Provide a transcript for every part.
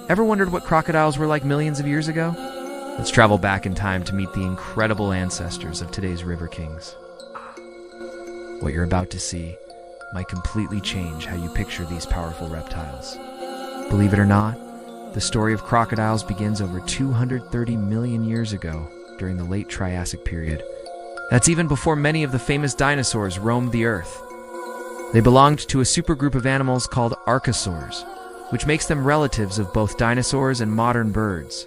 Ever wondered what crocodiles were like millions of years ago? Let's travel back in time to meet the incredible ancestors of today's river kings. What you're about to see might completely change how you picture these powerful reptiles. Believe it or not, the story of crocodiles begins over 230 million years ago during the late Triassic period. That's even before many of the famous dinosaurs roamed the earth. They belonged to a supergroup of animals called archosaurs, which makes them relatives of both dinosaurs and modern birds.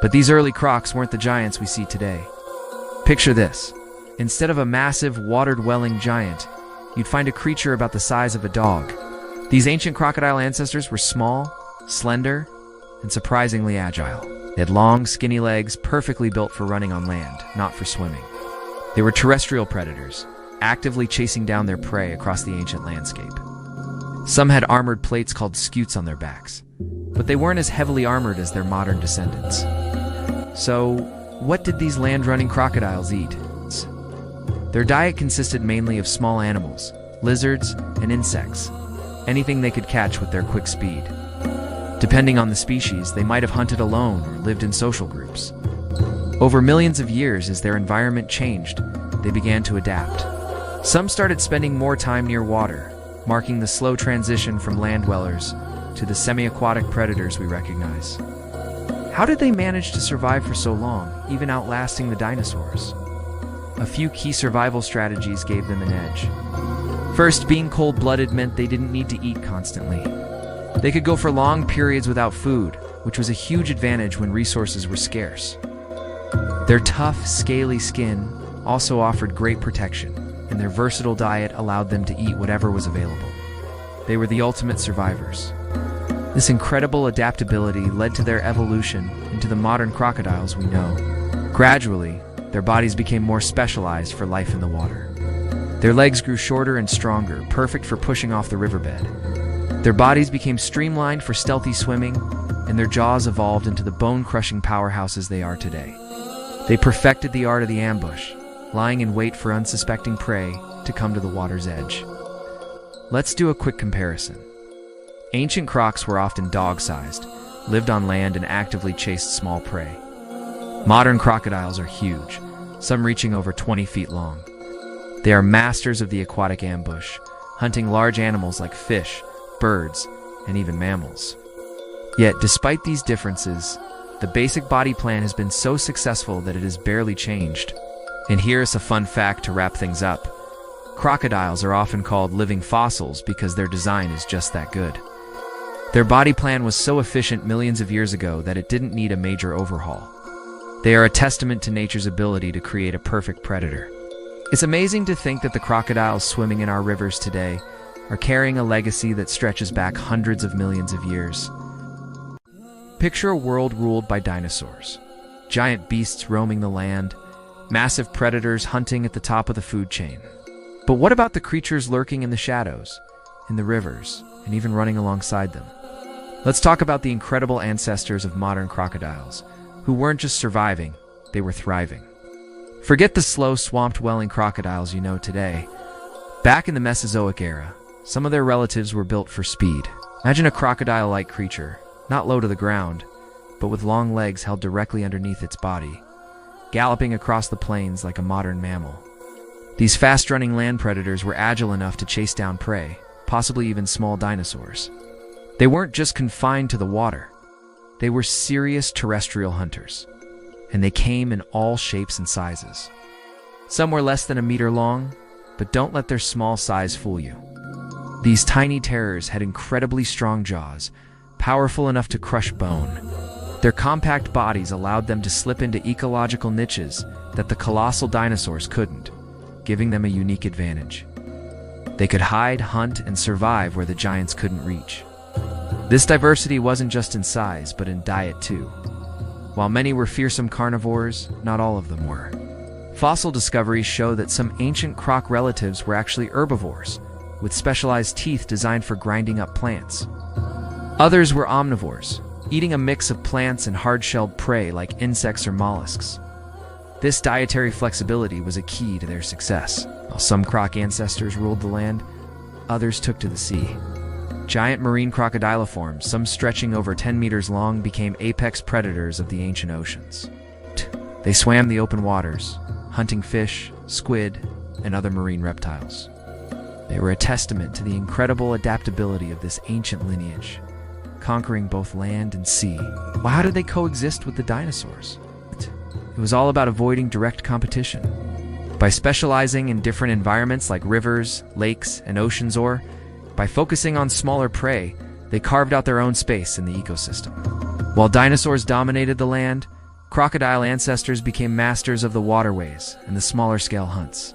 But these early crocs weren't the giants we see today. Picture this. Instead of a massive, water-dwelling giant, you'd find a creature about the size of a dog. These ancient crocodile ancestors were small, slender, and surprisingly agile. They had long, skinny legs perfectly built for running on land, not for swimming. They were terrestrial predators, actively chasing down their prey across the ancient landscape. Some had armored plates called scutes on their backs, but they weren't as heavily armored as their modern descendants. So, what did these land-running crocodiles eat? Their diet consisted mainly of small animals, lizards, and insects, anything they could catch with their quick speed. Depending on the species, they might have hunted alone or lived in social groups. Over millions of years, as their environment changed, they began to adapt. Some started spending more time near water, marking the slow transition from land dwellers to the semi-aquatic predators we recognize. How did they manage to survive for so long, even outlasting the dinosaurs? A few key survival strategies gave them an edge. First, being cold-blooded meant they didn't need to eat constantly. They could go for long periods without food, which was a huge advantage when resources were scarce. Their tough, scaly skin also offered great protection, and their versatile diet allowed them to eat whatever was available. They were the ultimate survivors. This incredible adaptability led to their evolution into the modern crocodiles we know. Gradually, their bodies became more specialized for life in the water. Their legs grew shorter and stronger, perfect for pushing off the riverbed. Their bodies became streamlined for stealthy swimming, and their jaws evolved into the bone-crushing powerhouses they are today. They perfected the art of the ambush, lying in wait for unsuspecting prey to come to the water's edge. Let's do a quick comparison. Ancient crocs were often dog-sized, lived on land, and actively chased small prey. Modern crocodiles are huge, some reaching over 20 feet long. They are masters of the aquatic ambush, hunting large animals like fish, birds, and even mammals. Yet, despite these differences, the basic body plan has been so successful that it has barely changed. And here's a fun fact to wrap things up. Crocodiles are often called living fossils because their design is just that good. Their body plan was so efficient millions of years ago that it didn't need a major overhaul. They are a testament to nature's ability to create a perfect predator. It's amazing to think that the crocodiles swimming in our rivers today are carrying a legacy that stretches back hundreds of millions of years. Picture a world ruled by dinosaurs. Giant beasts roaming the land, massive predators hunting at the top of the food chain. But what about the creatures lurking in the shadows, in the rivers, and even running alongside them? Let's talk about the incredible ancestors of modern crocodiles, who weren't just surviving, they were thriving. Forget the slow, swamp-dwelling crocodiles you know today. Back in the Mesozoic era, some of their relatives were built for speed. Imagine a crocodile-like creature, not low to the ground, but with long legs held directly underneath its body, galloping across the plains like a modern mammal. These fast-running land predators were agile enough to chase down prey, possibly even small dinosaurs. They weren't just confined to the water. They were serious terrestrial hunters, and they came in all shapes and sizes. Some were less than a meter long, but don't let their small size fool you. These tiny terrors had incredibly strong jaws, powerful enough to crush bone. Their compact bodies allowed them to slip into ecological niches that the colossal dinosaurs couldn't, giving them a unique advantage. They could hide, hunt, and survive where the giants couldn't reach. This diversity wasn't just in size, but in diet too. While many were fearsome carnivores, not all of them were. Fossil discoveries show that some ancient croc relatives were actually herbivores, with specialized teeth designed for grinding up plants. Others were omnivores, eating a mix of plants and hard-shelled prey like insects or mollusks. This dietary flexibility was a key to their success. While some croc ancestors ruled the land, others took to the sea. Giant marine crocodiliforms, some stretching over 10 meters long, became apex predators of the ancient oceans. They swam the open waters, hunting fish, squid, and other marine reptiles. They were a testament to the incredible adaptability of this ancient lineage, conquering both land and sea. Well, how did they coexist with the dinosaurs? It was all about avoiding direct competition. By specializing in different environments like rivers, lakes, and oceans, or by focusing on smaller prey, they carved out their own space in the ecosystem. While dinosaurs dominated the land, crocodile ancestors became masters of the waterways and the smaller-scale hunts.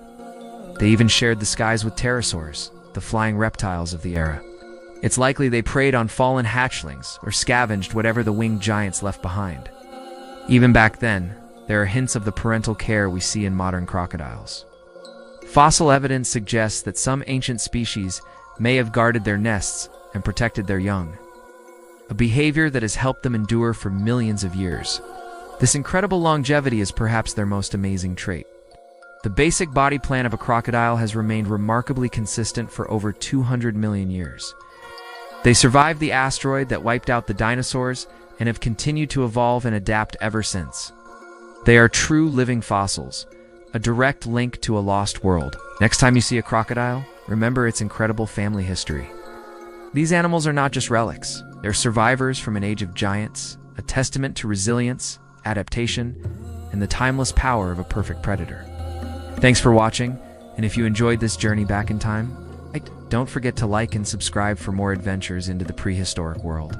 They even shared the skies with pterosaurs, the flying reptiles of the era. It's likely they preyed on fallen hatchlings or scavenged whatever the winged giants left behind. Even back then, there are hints of the parental care we see in modern crocodiles. Fossil evidence suggests that some ancient species may have guarded their nests and protected their young, a behavior that has helped them endure for millions of years. This incredible longevity is perhaps their most amazing trait. The basic body plan of a crocodile has remained remarkably consistent for over 200 million years. They survived the asteroid that wiped out the dinosaurs and have continued to evolve and adapt ever since. They are true living fossils, a direct link to a lost world. Next time you see a crocodile, remember its incredible family history. These animals are not just relics. They're survivors from an age of giants, a testament to resilience, adaptation, and the timeless power of a perfect predator. Thanks for watching, and if you enjoyed this journey back in time, don't forget to like and subscribe for more adventures into the prehistoric world.